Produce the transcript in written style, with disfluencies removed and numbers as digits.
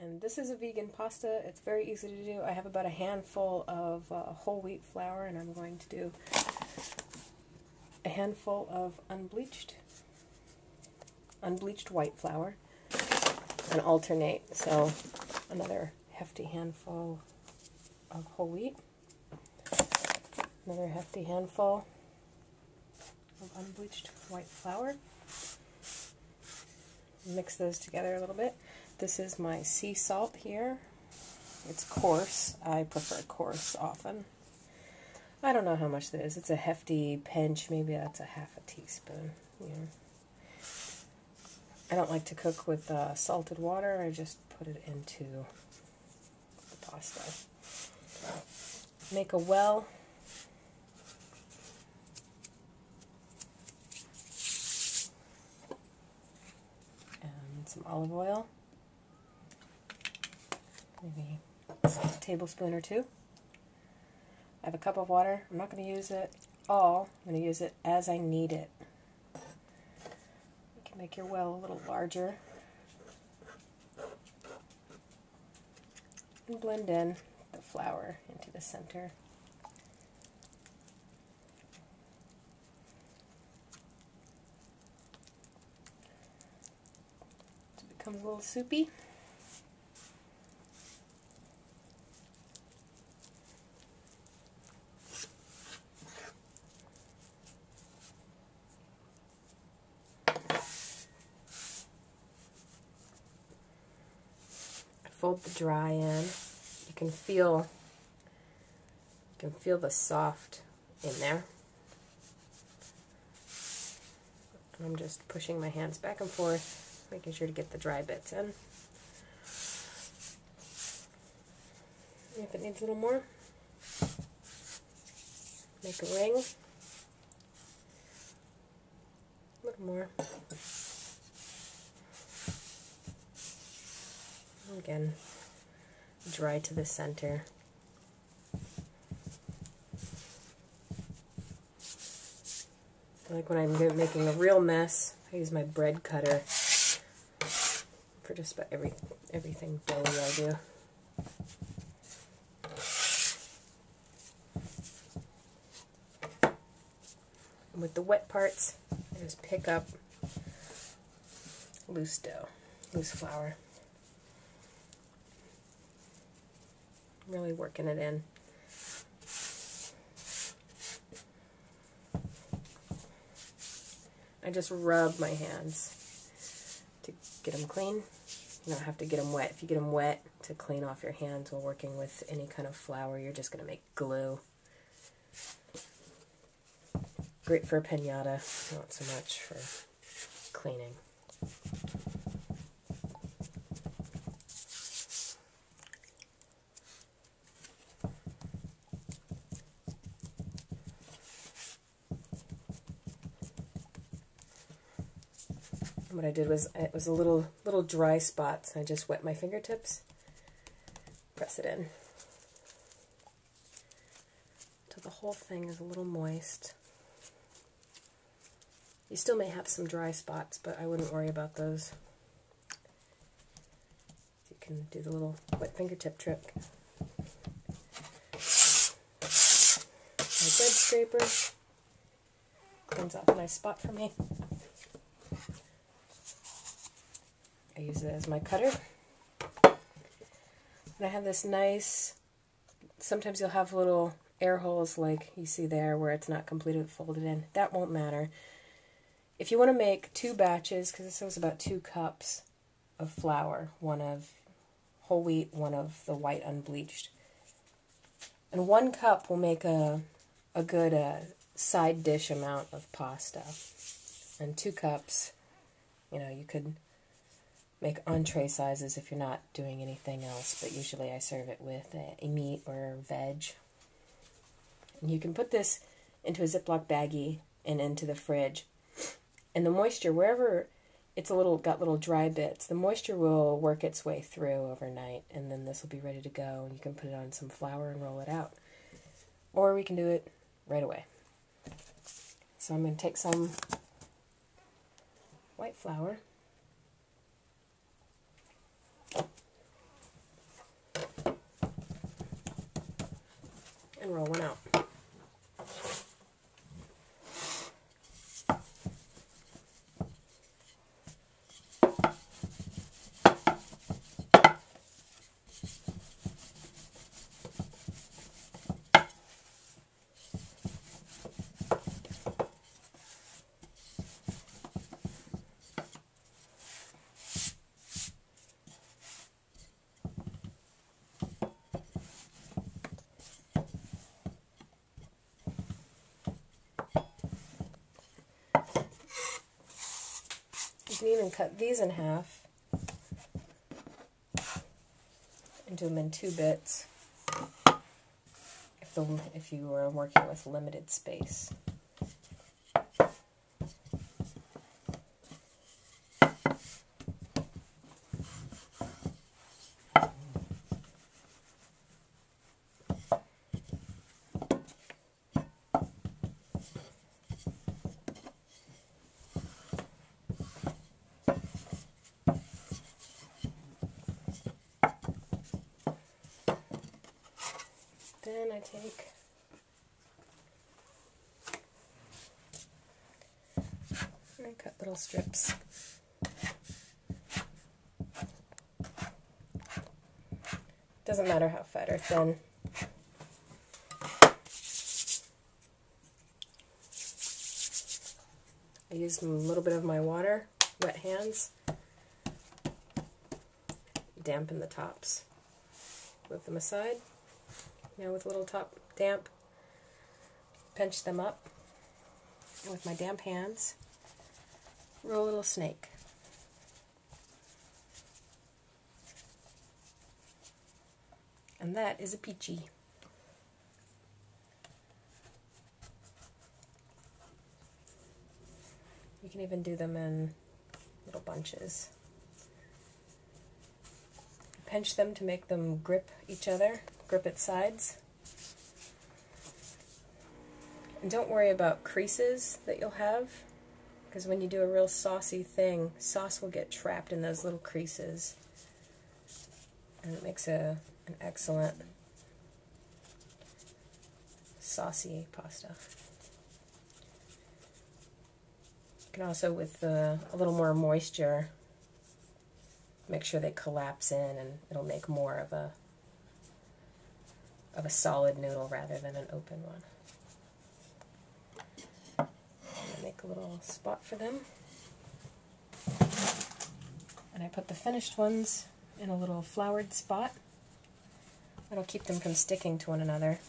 And this is a vegan pasta. It's very easy to do. I have about a handful of whole wheat flour, and I'm going to do a handful of unbleached white flour and alternate. So another hefty handful of whole wheat, another hefty handful of unbleached white flour. Mix those together a little bit. This is my sea salt here. It's coarse. I prefer coarse often. I don't know how much that is. It's a hefty pinch. Maybe that's a half a teaspoon. Yeah. I don't like to cook with salted water. I just put it into the pasta. Make a well. And some olive oil. Maybe a tablespoon or two. I have a cup of water. I'm not going to use it all. I'm going to use it as I need it. You can make your well a little larger. And blend in the flour into the center. So it becomes a little soupy. Fold the dry in. You can feel the soft in there. And I'm just pushing my hands back and forth, making sure to get the dry bits in. If it needs a little more, make a ring. A little more. Again, dry to the center. Like when I'm making a real mess, I use my bread cutter for just about everything doughy I do. And with the wet parts, I just pick up loose dough, loose flour. Really working it in. I just rub my hands to get them clean. You don't have to get them wet. If you get them wet to clean off your hands while working with any kind of flour, you're just going to make glue. Great for a piñata, not so much for cleaning. What I did was, it was a little dry spots. I just wet my fingertips, press it in until the whole thing is a little moist. You still may have some dry spots, but I wouldn't worry about those. You can do the little wet fingertip trick. My bread scraper cleans off a nice spot for me. I use it as my cutter. And I have this nice, sometimes you'll have little air holes like you see there where it's not completely folded in. That won't matter. If you want to make 2 batches, because this was about 2 cups of flour, one of whole wheat, one of the white unbleached. And 1 cup will make a good side dish amount of pasta. And 2 cups, you know, you could make entree sizes if you're not doing anything else, but usually I serve it with a meat or veg. And you can put this into a Ziploc baggie and into the fridge. And the moisture, wherever it's got little dry bits, the moisture will work its way through overnight, and then this will be ready to go, and you can put it on some flour and roll it out. Or we can do it right away. So I'm going to take some white flour, You can even cut these in half and do them in 2 bits if you were working with limited space. Then I take and I cut little strips. Doesn't matter how fat or thin. I use a little bit of my water, wet hands, dampen the tops. Move them aside. Now with a little top damp, pinch them up, and with my damp hands, roll a little snake. And that is a peachy. You can even do them in little bunches. Pinch them to make them grip each other, grip its sides. And don't worry about creases that you'll have, because when you do a real saucy thing, sauce will get trapped in those little creases. And it makes an excellent saucy pasta. You can also, with a little more moisture, make sure they collapse in, and it'll make more of a solid noodle rather than an open one. I'm going to make a little spot for them. And I put the finished ones in a little floured spot. That'll keep them from sticking to one another.